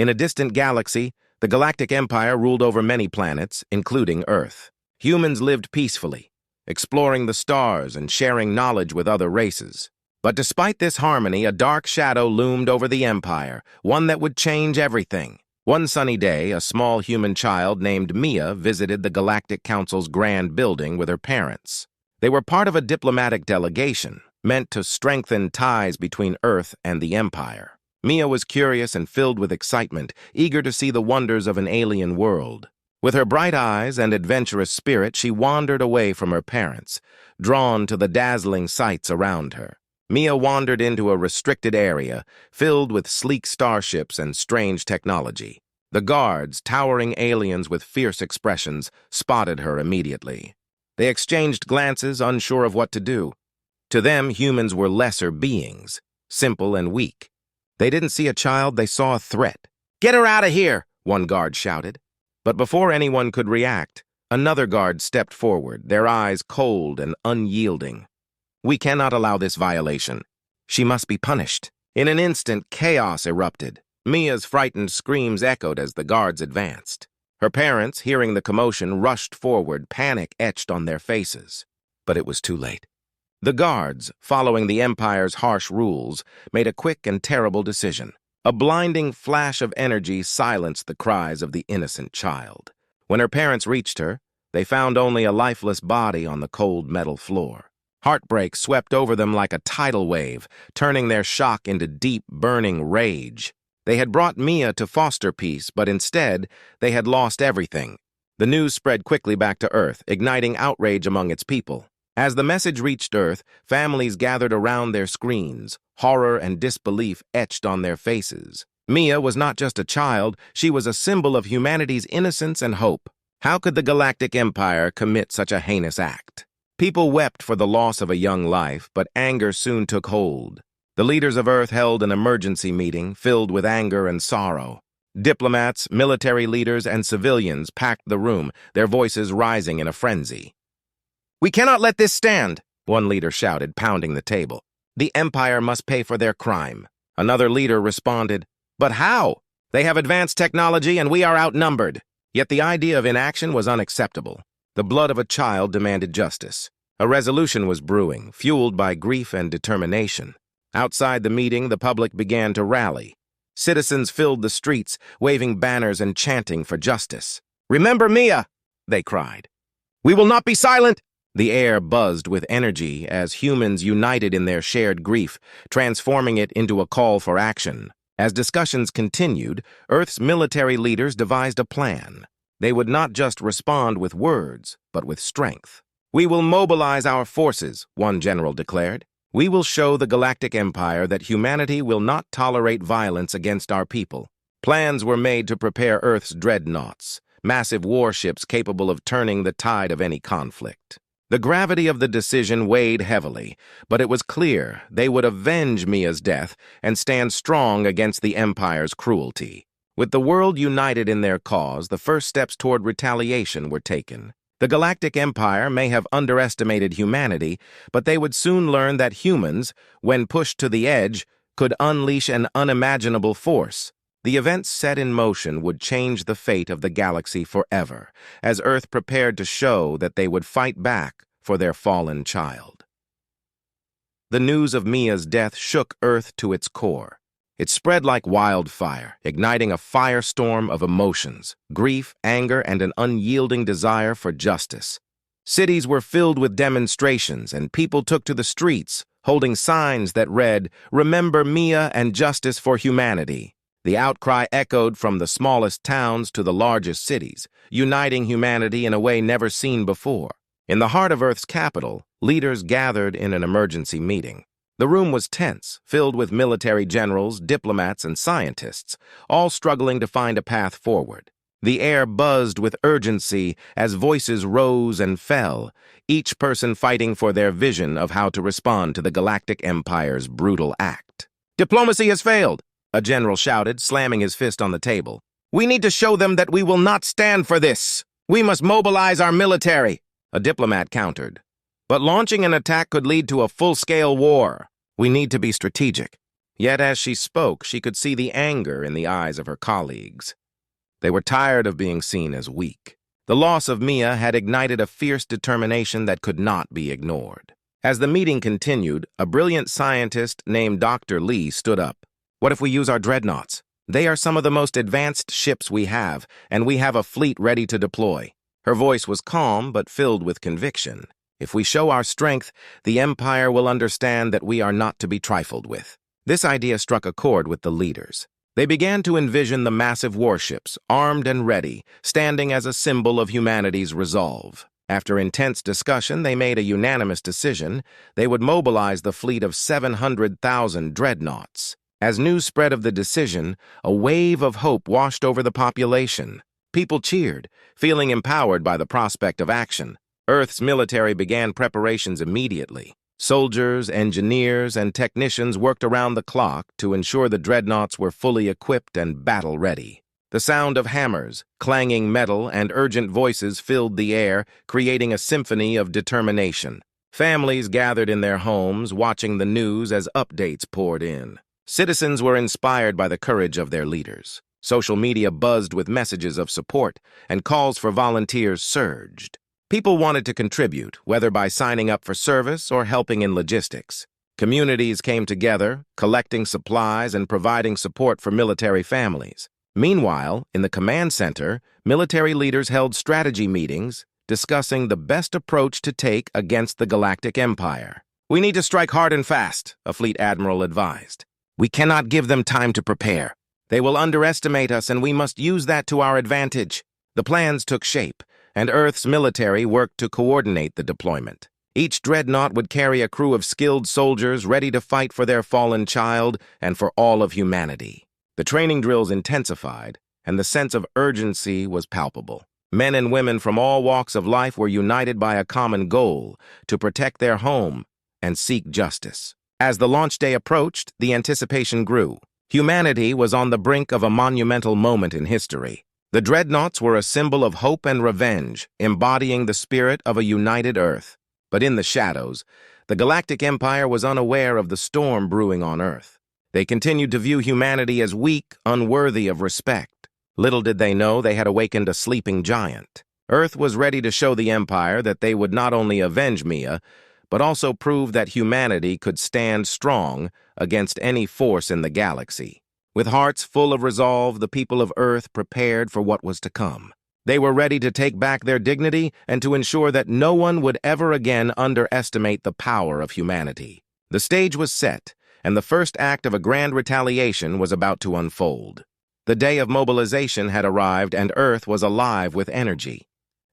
In a distant galaxy, the Galactic Empire ruled over many planets, including Earth. Humans lived peacefully, exploring the stars and sharing knowledge with other races. But despite this harmony, a dark shadow loomed over the Empire, one that would change everything. One sunny day, a small human child named Mia visited the Galactic Council's grand building with her parents. They were part of a diplomatic delegation, meant to strengthen ties between Earth and the Empire. Mia was curious and filled with excitement, eager to see the wonders of an alien world. With her bright eyes and adventurous spirit, she wandered away from her parents, drawn to the dazzling sights around her. Mia wandered into a restricted area, filled with sleek starships and strange technology. The guards, towering aliens with fierce expressions, spotted her immediately. They exchanged glances, unsure of what to do. To them, humans were lesser beings, simple and weak. They didn't see a child, they saw a threat. "Get her out of here!" one guard shouted. But before anyone could react, another guard stepped forward, their eyes cold and unyielding. "We cannot allow this violation. She must be punished." In an instant, chaos erupted. Mia's frightened screams echoed as the guards advanced. Her parents, hearing the commotion, rushed forward, panic etched on their faces. But it was too late. The guards, following the Empire's harsh rules, made a quick and terrible decision. A blinding flash of energy silenced the cries of the innocent child. When her parents reached her, they found only a lifeless body on the cold metal floor. Heartbreak swept over them like a tidal wave, turning their shock into deep, burning rage. They had brought Mia to foster peace, but instead, they had lost everything. The news spread quickly back to Earth, igniting outrage among its people. As the message reached Earth, families gathered around their screens, horror and disbelief etched on their faces. Mia was not just a child, she was a symbol of humanity's innocence and hope. How could the Galactic Empire commit such a heinous act? People wept for the loss of a young life, but anger soon took hold. The leaders of Earth held an emergency meeting filled with anger and sorrow. Diplomats, military leaders, and civilians packed the room, their voices rising in a frenzy. "We cannot let this stand," one leader shouted, pounding the table. "The Empire must pay for their crime." Another leader responded, "But how? They have advanced technology and we are outnumbered." Yet the idea of inaction was unacceptable. The blood of a child demanded justice. A resolution was brewing, fueled by grief and determination. Outside the meeting, the public began to rally. Citizens filled the streets, waving banners and chanting for justice. "Remember Mia!" they cried. "We will not be silent!" The air buzzed with energy as humans united in their shared grief, transforming it into a call for action. As discussions continued, Earth's military leaders devised a plan. They would not just respond with words, but with strength. "We will mobilize our forces," one general declared. "We will show the Galactic Empire that humanity will not tolerate violence against our people." Plans were made to prepare Earth's dreadnoughts, massive warships capable of turning the tide of any conflict. The gravity of the decision weighed heavily, but it was clear they would avenge Mia's death and stand strong against the Empire's cruelty. With the world united in their cause, the first steps toward retaliation were taken. The Galactic Empire may have underestimated humanity, but they would soon learn that humans, when pushed to the edge, could unleash an unimaginable force. The events set in motion would change the fate of the galaxy forever, as Earth prepared to show that they would fight back for their fallen child. The news of Mia's death shook Earth to its core. It spread like wildfire, igniting a firestorm of emotions, grief, anger, and an unyielding desire for justice. Cities were filled with demonstrations, and people took to the streets, holding signs that read, "Remember Mia and justice for humanity." The outcry echoed from the smallest towns to the largest cities, uniting humanity in a way never seen before. In the heart of Earth's capital, leaders gathered in an emergency meeting. The room was tense, filled with military generals, diplomats, and scientists, all struggling to find a path forward. The air buzzed with urgency as voices rose and fell, each person fighting for their vision of how to respond to the Galactic Empire's brutal act. "Diplomacy has failed," a general shouted, slamming his fist on the table. "We need to show them that we will not stand for this. We must mobilize our military," a diplomat countered. "But launching an attack could lead to a full-scale war. We need to be strategic." Yet as she spoke, she could see the anger in the eyes of her colleagues. They were tired of being seen as weak. The loss of Mia had ignited a fierce determination that could not be ignored. As the meeting continued, a brilliant scientist named Dr. Lee stood up. "What if we use our dreadnoughts? They are some of the most advanced ships we have, and we have a fleet ready to deploy." Her voice was calm but filled with conviction. "If we show our strength, the Empire will understand that we are not to be trifled with." This idea struck a chord with the leaders. They began to envision the massive warships, armed and ready, standing as a symbol of humanity's resolve. After intense discussion, they made a unanimous decision. They would mobilize the fleet of 700,000 dreadnoughts. As news spread of the decision, a wave of hope washed over the population. People cheered, feeling empowered by the prospect of action. Earth's military began preparations immediately. Soldiers, engineers, and technicians worked around the clock to ensure the dreadnoughts were fully equipped and battle-ready. The sound of hammers, clanging metal, and urgent voices filled the air, creating a symphony of determination. Families gathered in their homes, watching the news as updates poured in. Citizens were inspired by the courage of their leaders. Social media buzzed with messages of support, and calls for volunteers surged. People wanted to contribute, whether by signing up for service or helping in logistics. Communities came together, collecting supplies and providing support for military families. Meanwhile, in the command center, military leaders held strategy meetings, discussing the best approach to take against the Galactic Empire. "We need to strike hard and fast," a fleet admiral advised. "We cannot give them time to prepare. They will underestimate us, and we must use that to our advantage." The plans took shape, and Earth's military worked to coordinate the deployment. Each dreadnought would carry a crew of skilled soldiers ready to fight for their fallen child and for all of humanity. The training drills intensified, and the sense of urgency was palpable. Men and women from all walks of life were united by a common goal: to protect their home and seek justice. As the launch day approached, the anticipation grew. Humanity was on the brink of a monumental moment in history. The dreadnoughts were a symbol of hope and revenge, embodying the spirit of a united Earth. But in the shadows, the Galactic Empire was unaware of the storm brewing on Earth. They continued to view humanity as weak, unworthy of respect. Little did they know they had awakened a sleeping giant. Earth was ready to show the Empire that they would not only avenge Mia, but also prove that humanity could stand strong against any force in the galaxy. With hearts full of resolve, the people of Earth prepared for what was to come. They were ready to take back their dignity and to ensure that no one would ever again underestimate the power of humanity. The stage was set, and the first act of a grand retaliation was about to unfold. The day of mobilization had arrived, and Earth was alive with energy.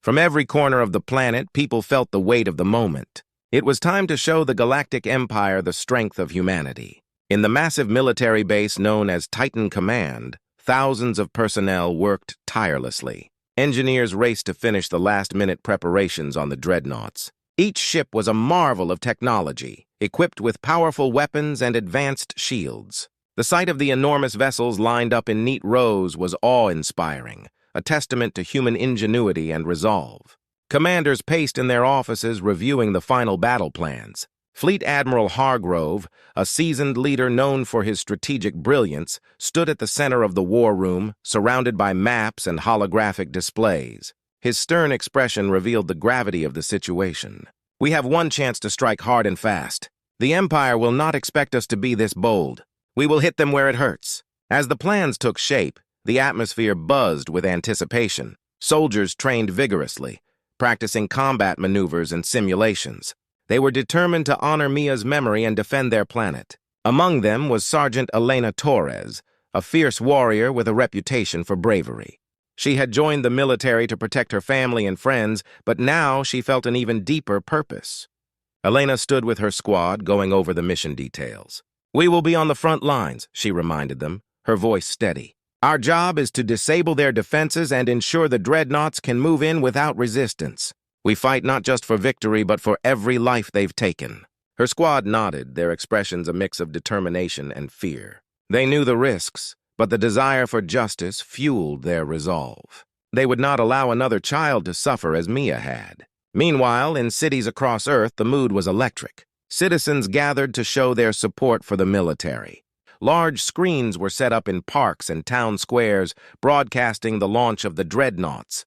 From every corner of the planet, people felt the weight of the moment. It was time to show the Galactic Empire the strength of humanity. In the massive military base known as Titan Command, thousands of personnel worked tirelessly. Engineers raced to finish the last-minute preparations on the dreadnoughts. Each ship was a marvel of technology, equipped with powerful weapons and advanced shields. The sight of the enormous vessels lined up in neat rows was awe-inspiring, a testament to human ingenuity and resolve. Commanders paced in their offices reviewing the final battle plans. Fleet Admiral Hargrove, a seasoned leader known for his strategic brilliance, stood at the center of the war room, surrounded by maps and holographic displays. His stern expression revealed the gravity of the situation. "We have one chance to strike hard and fast. The Empire will not expect us to be this bold. We will hit them where it hurts." As the plans took shape, the atmosphere buzzed with anticipation. Soldiers trained vigorously, practicing combat maneuvers and simulations. They were determined to honor Mia's memory and defend their planet. Among them was Sergeant Elena Torres, a fierce warrior with a reputation for bravery. She had joined the military to protect her family and friends, but now she felt an even deeper purpose. Elena stood with her squad, going over the mission details. "We will be on the front lines," she reminded them, her voice steady. "Our job is to disable their defenses and ensure the dreadnoughts can move in without resistance. We fight not just for victory, but for every life they've taken." Her squad nodded, their expressions a mix of determination and fear. They knew the risks, but the desire for justice fueled their resolve. They would not allow another child to suffer as Mia had. Meanwhile, in cities across Earth, the mood was electric. Citizens gathered to show their support for the military. Large screens were set up in parks and town squares, broadcasting the launch of the dreadnoughts.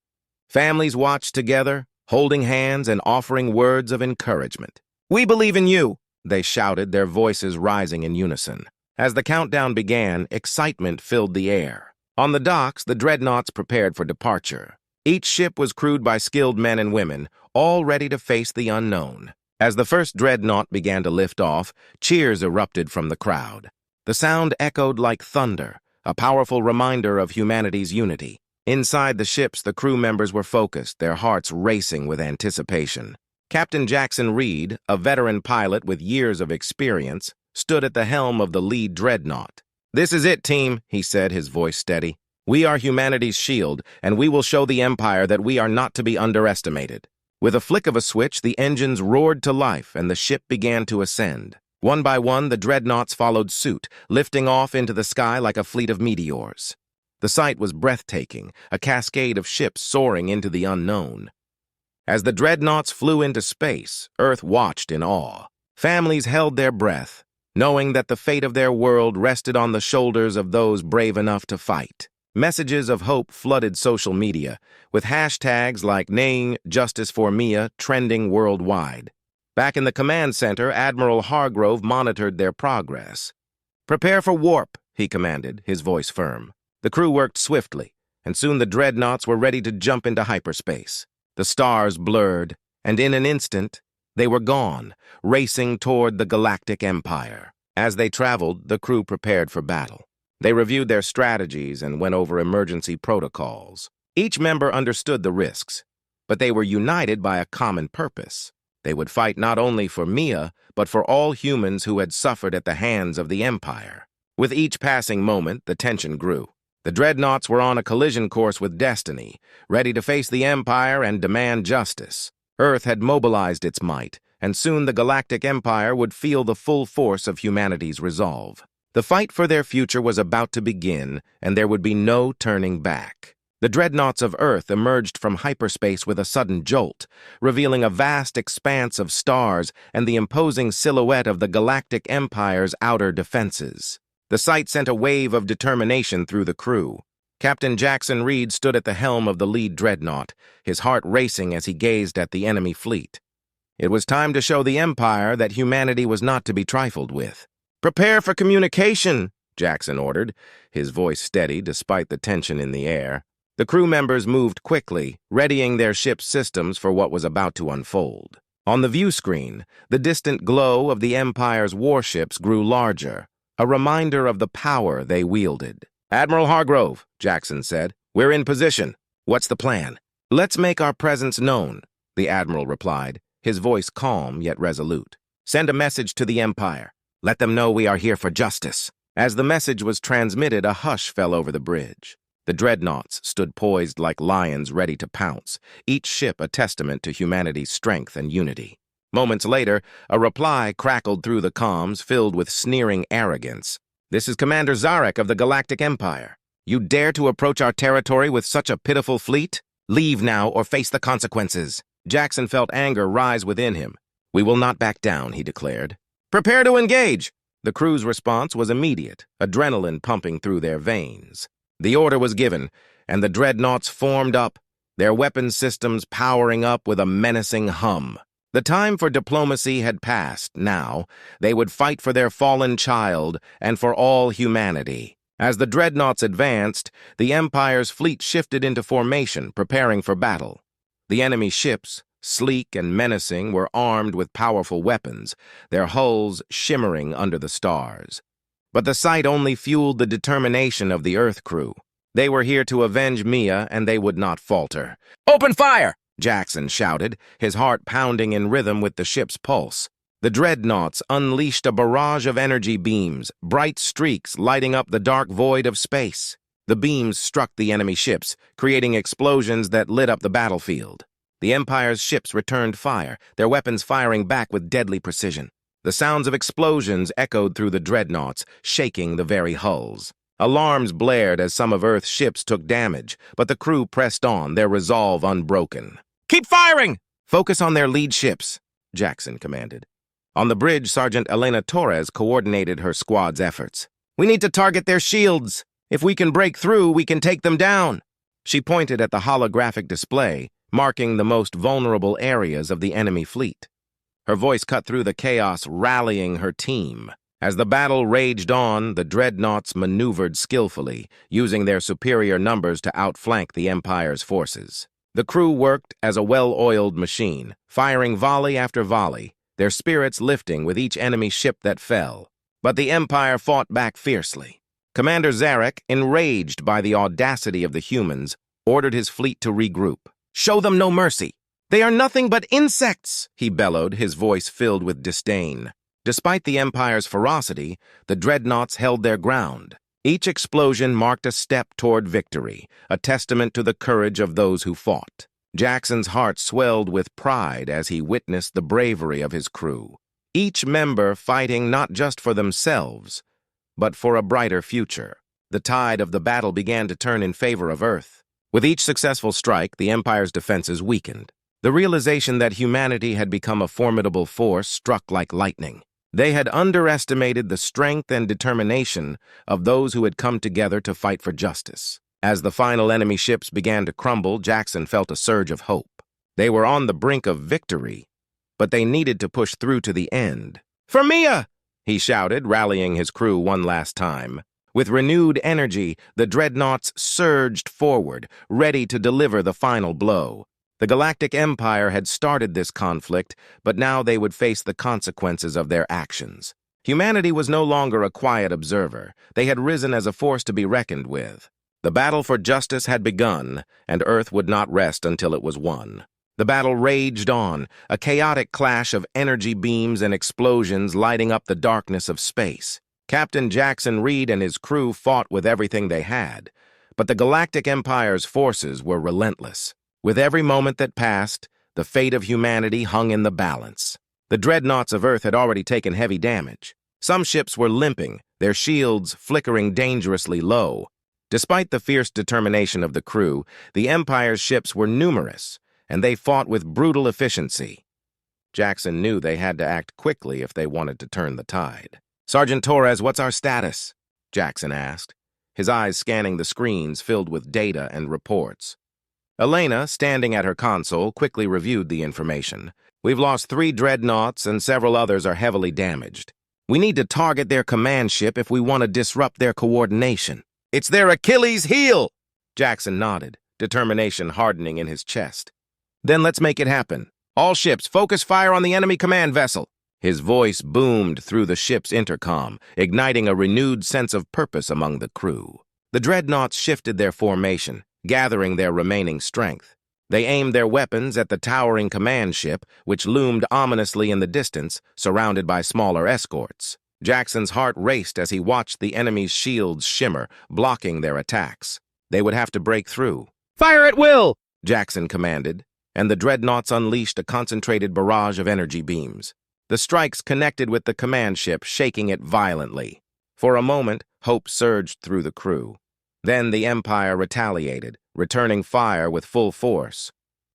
Families watched together, holding hands and offering words of encouragement. "We believe in you," they shouted, their voices rising in unison. As the countdown began, excitement filled the air. On the docks, the dreadnoughts prepared for departure. Each ship was crewed by skilled men and women, all ready to face the unknown. As the first dreadnought began to lift off, cheers erupted from the crowd. The sound echoed like thunder, a powerful reminder of humanity's unity. Inside the ships, the crew members were focused, their hearts racing with anticipation. Captain Jackson Reed, a veteran pilot with years of experience, stood at the helm of the lead dreadnought. "This is it, team," he said, his voice steady. "We are humanity's shield, and we will show the Empire that we are not to be underestimated." With a flick of a switch, the engines roared to life, and the ship began to ascend. One by one, the dreadnoughts followed suit, lifting off into the sky like a fleet of meteors. The sight was breathtaking, a cascade of ships soaring into the unknown. As the dreadnoughts flew into space, Earth watched in awe. Families held their breath, knowing that the fate of their world rested on the shoulders of those brave enough to fight. Messages of hope flooded social media, with hashtags like "Naying Justice for Mia" trending worldwide. Back in the command center, Admiral Hargrove monitored their progress. "Prepare for warp," he commanded, his voice firm. The crew worked swiftly, and soon the dreadnoughts were ready to jump into hyperspace. The stars blurred, and in an instant, they were gone, racing toward the Galactic Empire. As they traveled, the crew prepared for battle. They reviewed their strategies and went over emergency protocols. Each member understood the risks, but they were united by a common purpose. They would fight not only for Mia, but for all humans who had suffered at the hands of the Empire. With each passing moment, the tension grew. The dreadnoughts were on a collision course with destiny, ready to face the Empire and demand justice. Earth had mobilized its might, and soon the Galactic Empire would feel the full force of humanity's resolve. The fight for their future was about to begin, and there would be no turning back. The dreadnoughts of Earth emerged from hyperspace with a sudden jolt, revealing a vast expanse of stars and the imposing silhouette of the Galactic Empire's outer defenses. The sight sent a wave of determination through the crew. Captain Jackson Reed stood at the helm of the lead dreadnought, his heart racing as he gazed at the enemy fleet. It was time to show the Empire that humanity was not to be trifled with. "Prepare for communication," Jackson ordered, his voice steady despite the tension in the air. The crew members moved quickly, readying their ship's systems for what was about to unfold. On the view screen, the distant glow of the Empire's warships grew larger, a reminder of the power they wielded. "Admiral Hargrove," Jackson said, "we're in position. What's the plan?" "Let's make our presence known," the Admiral replied, his voice calm yet resolute. "Send a message to the Empire. Let them know we are here for justice." As the message was transmitted, a hush fell over the bridge. The dreadnoughts stood poised like lions ready to pounce, each ship a testament to humanity's strength and unity. Moments later, a reply crackled through the comms, filled with sneering arrogance. "This is Commander Zarek of the Galactic Empire. You dare to approach our territory with such a pitiful fleet? Leave now or face the consequences." Jackson felt anger rise within him. "We will not back down," he declared. "Prepare to engage!" The crew's response was immediate, adrenaline pumping through their veins. The order was given, and the dreadnoughts formed up, their weapons systems powering up with a menacing hum. The time for diplomacy had passed. Now, they would fight for their fallen child and for all humanity. As the dreadnoughts advanced, the Empire's fleet shifted into formation, preparing for battle. The enemy ships, sleek and menacing, were armed with powerful weapons, their hulls shimmering under the stars. But the sight only fueled the determination of the Earth crew. They were here to avenge Mia, and they would not falter. "Open fire!" Jackson shouted, his heart pounding in rhythm with the ship's pulse. The dreadnoughts unleashed a barrage of energy beams, bright streaks lighting up the dark void of space. The beams struck the enemy ships, creating explosions that lit up the battlefield. The Empire's ships returned fire, their weapons firing back with deadly precision. The sounds of explosions echoed through the dreadnoughts, shaking the very hulls. Alarms blared as some of Earth's ships took damage, but the crew pressed on, their resolve unbroken. "Keep firing!" "Focus on their lead ships," Jackson commanded. On the bridge, Sergeant Elena Torres coordinated her squad's efforts. We need to target their shields. If we can break through, we can take them down." She pointed at the holographic display, marking the most vulnerable areas of the enemy fleet. Her voice cut through the chaos, rallying her team. As the battle raged on, the dreadnoughts maneuvered skillfully, using their superior numbers to outflank the Empire's forces. The crew worked as a well-oiled machine, firing volley after volley, their spirits lifting with each enemy ship that fell. But the Empire fought back fiercely. Commander Zarek, enraged by the audacity of the humans, ordered his fleet to regroup. "Show them no mercy. They are nothing but insects," he bellowed, his voice filled with disdain. Despite the Empire's ferocity, the dreadnoughts held their ground. Each explosion marked a step toward victory, a testament to the courage of those who fought. Jackson's heart swelled with pride as he witnessed the bravery of his crew, each member fighting not just for themselves, but for a brighter future. The tide of the battle began to turn in favor of Earth. With each successful strike, the Empire's defenses weakened. The realization that humanity had become a formidable force struck like lightning. They had underestimated the strength and determination of those who had come together to fight for justice. As the final enemy ships began to crumble, Jackson felt a surge of hope. They were on the brink of victory, but they needed to push through to the end. "For Mia!" he shouted, rallying his crew one last time. With renewed energy, the dreadnoughts surged forward, ready to deliver the final blow. The Galactic Empire had started this conflict, but now they would face the consequences of their actions. Humanity was no longer a quiet observer. They had risen as a force to be reckoned with. The battle for justice had begun, and Earth would not rest until it was won. The battle raged on, a chaotic clash of energy beams and explosions lighting up the darkness of space. Captain Jackson Reed and his crew fought with everything they had, but the Galactic Empire's forces were relentless. With every moment that passed, the fate of humanity hung in the balance. The dreadnoughts of Earth had already taken heavy damage. Some ships were limping, their shields flickering dangerously low. Despite the fierce determination of the crew, the Empire's ships were numerous, and they fought with brutal efficiency. Jackson knew they had to act quickly if they wanted to turn the tide. "Sergeant Torres, what's our status?" Jackson asked, his eyes scanning the screens filled with data and reports. Elena, standing at her console, quickly reviewed the information. "We've lost 3 dreadnoughts and several others are heavily damaged. We need to target their command ship if we want to disrupt their coordination." "It's their Achilles heel!" Jackson nodded, determination hardening in his chest. "Then let's make it happen. All ships, focus fire on the enemy command vessel." His voice boomed through the ship's intercom, igniting a renewed sense of purpose among the crew. The dreadnoughts shifted their formation, gathering their remaining strength. They aimed their weapons at the towering command ship, which loomed ominously in the distance, surrounded by smaller escorts. Jackson's heart raced as he watched the enemy's shields shimmer, blocking their attacks. They would have to break through. "Fire at will!" Jackson commanded, and the dreadnoughts unleashed a concentrated barrage of energy beams. The strikes connected with the command ship, shaking it violently. For a moment, hope surged through the crew. Then the Empire retaliated, returning fire with full force.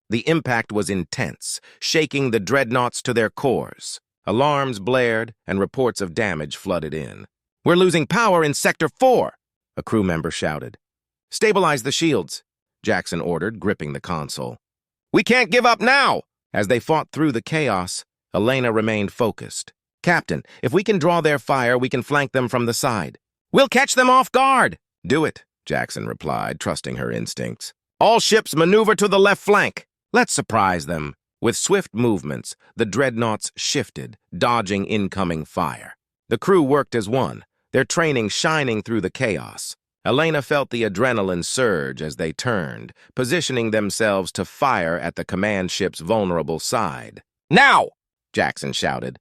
The impact was intense, shaking the dreadnoughts to their cores. Alarms blared, and reports of damage flooded in. "We're losing power in Sector 4!" a crew member shouted. "Stabilize the shields," Jackson ordered, gripping the console. "We can't give up now!" As they fought through the chaos, Elena remained focused. "Captain, if we can draw their fire, we can flank them from the side." "We'll catch them off guard!" "Do it," Jackson replied, trusting her instincts. "All ships maneuver to the left flank. Let's surprise them." With swift movements, the dreadnoughts shifted, dodging incoming fire. The crew worked as one, their training shining through the chaos. Elena felt the adrenaline surge as they turned, positioning themselves to fire at the command ship's vulnerable side. "Now!" Jackson shouted.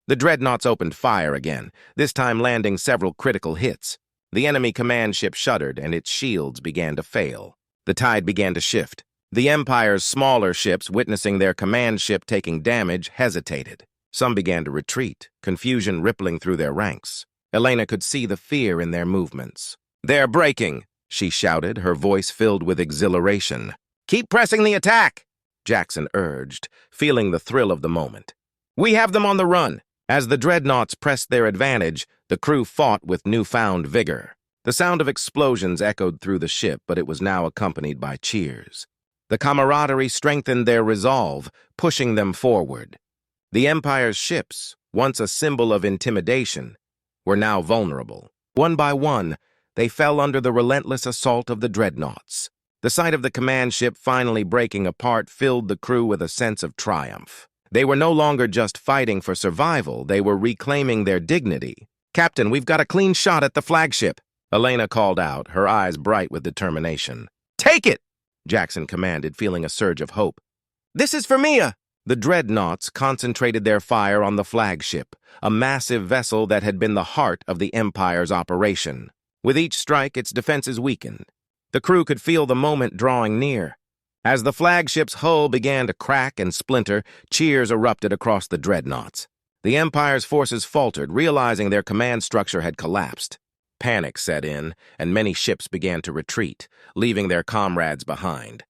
The dreadnoughts opened fire again, this time landing several critical hits. The enemy command ship shuddered, and its shields began to fail. The tide began to shift. The Empire's smaller ships, witnessing their command ship taking damage, hesitated. Some began to retreat, confusion rippling through their ranks. Elena could see the fear in their movements. "They're breaking," she shouted, her voice filled with exhilaration. "Keep pressing the attack," Jackson urged, feeling the thrill of the moment. "We have them on the run." As the dreadnoughts pressed their advantage, The crew fought with newfound vigor. The sound of explosions echoed through the ship, but it was now accompanied by cheers. The camaraderie strengthened their resolve, pushing them forward. The Empire's ships, once a symbol of intimidation, were now vulnerable. One by one, they fell under the relentless assault of the dreadnoughts. The sight of the command ship finally breaking apart filled the crew with a sense of triumph. They were no longer just fighting for survival, they were reclaiming their dignity. "Captain, we've got a clean shot at the flagship," Elena called out, her eyes bright with determination. "Take it!" Jackson commanded, feeling a surge of hope. "This is for Mia!" The dreadnoughts concentrated their fire on the flagship, a massive vessel that had been the heart of the Empire's operation. With each strike, its defenses weakened. The crew could feel the moment drawing near. As the flagship's hull began to crack and splinter, cheers erupted across the dreadnoughts. The Empire's forces faltered, realizing their command structure had collapsed. Panic set in, and many ships began to retreat, leaving their comrades behind.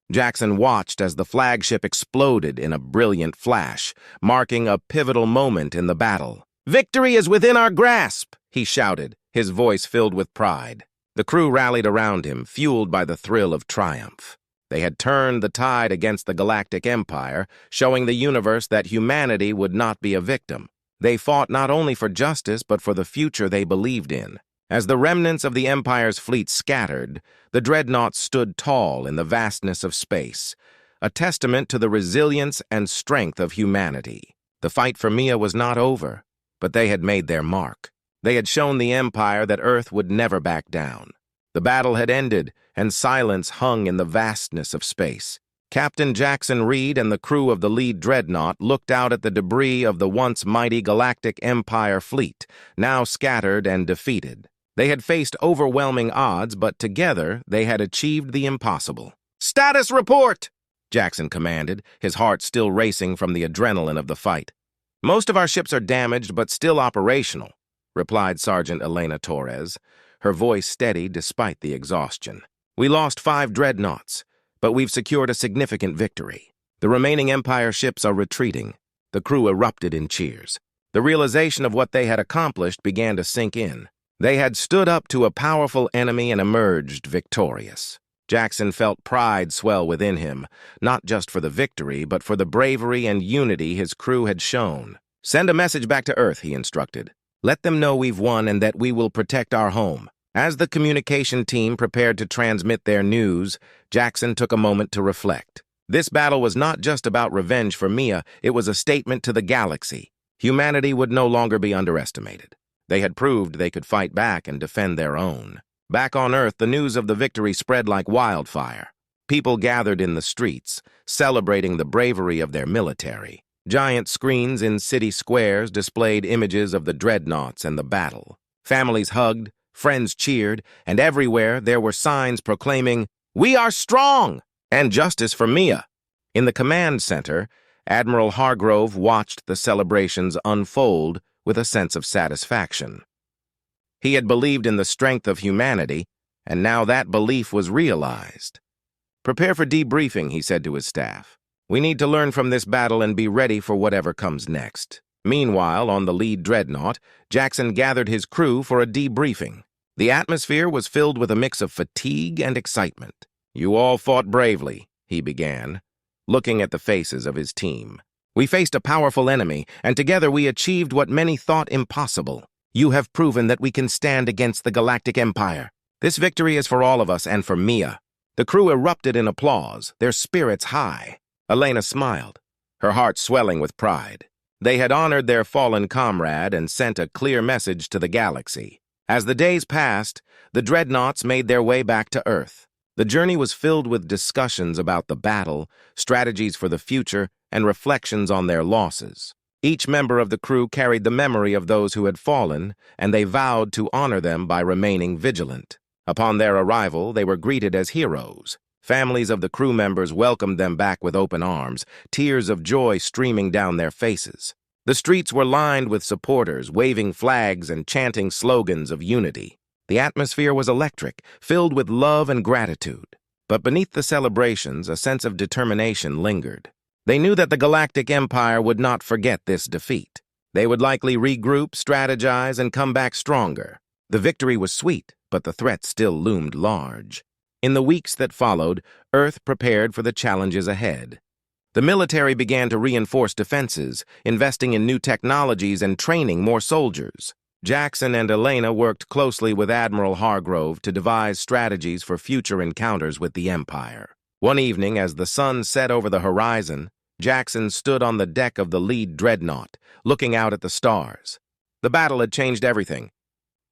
Jackson watched as the flagship exploded in a brilliant flash, marking a pivotal moment in the battle. "Victory is within our grasp!" he shouted, his voice filled with pride. The crew rallied around him, fueled by the thrill of triumph. They had turned the tide against the Galactic Empire, showing the universe that humanity would not be a victim. They fought not only for justice, but for the future they believed in. As the remnants of the Empire's fleet scattered, the dreadnoughts stood tall in the vastness of space, a testament to the resilience and strength of humanity. The fight for Mia was not over, but they had made their mark. They had shown the Empire that Earth would never back down. The battle had ended, and silence hung in the vastness of space. Captain Jackson Reed and the crew of the lead dreadnought looked out at the debris of the once mighty Galactic Empire fleet, now scattered and defeated. They had faced overwhelming odds, but together they had achieved the impossible. "Status report!" Jackson commanded, his heart still racing from the adrenaline of the fight. "Most of our ships are damaged, but still operational," replied Sergeant Elena Torres, her voice steady despite the exhaustion. "We lost 5 dreadnoughts, but we've secured a significant victory. The remaining Empire ships are retreating." The crew erupted in cheers. The realization of what they had accomplished began to sink in. They had stood up to a powerful enemy and emerged victorious. Jackson felt pride swell within him, not just for the victory, but for the bravery and unity his crew had shown. "Send a message back to Earth," he instructed. "Let them know we've won and that we will protect our home." As the communication team prepared to transmit their news, Jackson took a moment to reflect. This battle was not just about revenge for Mia, it was a statement to the galaxy. Humanity would no longer be underestimated. They had proved they could fight back and defend their own. Back on Earth, the news of the victory spread like wildfire. People gathered in the streets, celebrating the bravery of their military. Giant screens in city squares displayed images of the dreadnoughts and the battle. Families hugged, friends cheered, and everywhere there were signs proclaiming, "We are strong!" and "Justice for Mia." In the command center, Admiral Hargrove watched the celebrations unfold with a sense of satisfaction. He had believed in the strength of humanity, and now that belief was realized. "Prepare for debriefing," he said to his staff. "We need to learn from this battle and be ready for whatever comes next." Meanwhile, on the lead dreadnought, Jackson gathered his crew for a debriefing. The atmosphere was filled with a mix of fatigue and excitement. "You all fought bravely," he began, looking at the faces of his team. "We faced a powerful enemy, and together we achieved what many thought impossible. You have proven that we can stand against the Galactic Empire. This victory is for all of us and for Mia." The crew erupted in applause, their spirits high. Elena smiled, her heart swelling with pride. They had honored their fallen comrade and sent a clear message to the galaxy. As the days passed, the dreadnoughts made their way back to Earth. The journey was filled with discussions about the battle, strategies for the future, and reflections on their losses. Each member of the crew carried the memory of those who had fallen, and they vowed to honor them by remaining vigilant. Upon their arrival, they were greeted as heroes. Families of the crew members welcomed them back with open arms, tears of joy streaming down their faces. The streets were lined with supporters, waving flags and chanting slogans of unity. The atmosphere was electric, filled with love and gratitude. But beneath the celebrations, a sense of determination lingered. They knew that the Galactic Empire would not forget this defeat. They would likely regroup, strategize, and come back stronger. The victory was sweet, but the threat still loomed large. In the weeks that followed, Earth prepared for the challenges ahead. The military began to reinforce defenses, investing in new technologies and training more soldiers. Jackson and Elena worked closely with Admiral Hargrove to devise strategies for future encounters with the Empire. One evening, as the sun set over the horizon, Jackson stood on the deck of the lead dreadnought, looking out at the stars. The battle had changed everything.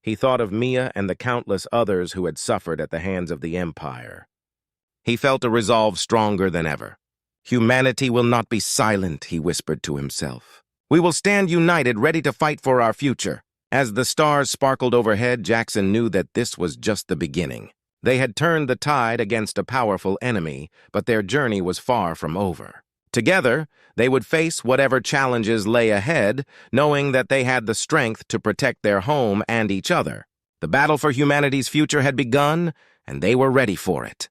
He thought of Mia and the countless others who had suffered at the hands of the Empire. He felt a resolve stronger than ever. "Humanity will not be silent," he whispered to himself. "We will stand united, ready to fight for our future." As the stars sparkled overhead, Jackson knew that this was just the beginning. They had turned the tide against a powerful enemy, but their journey was far from over. Together, they would face whatever challenges lay ahead, knowing that they had the strength to protect their home and each other. The battle for humanity's future had begun, and they were ready for it.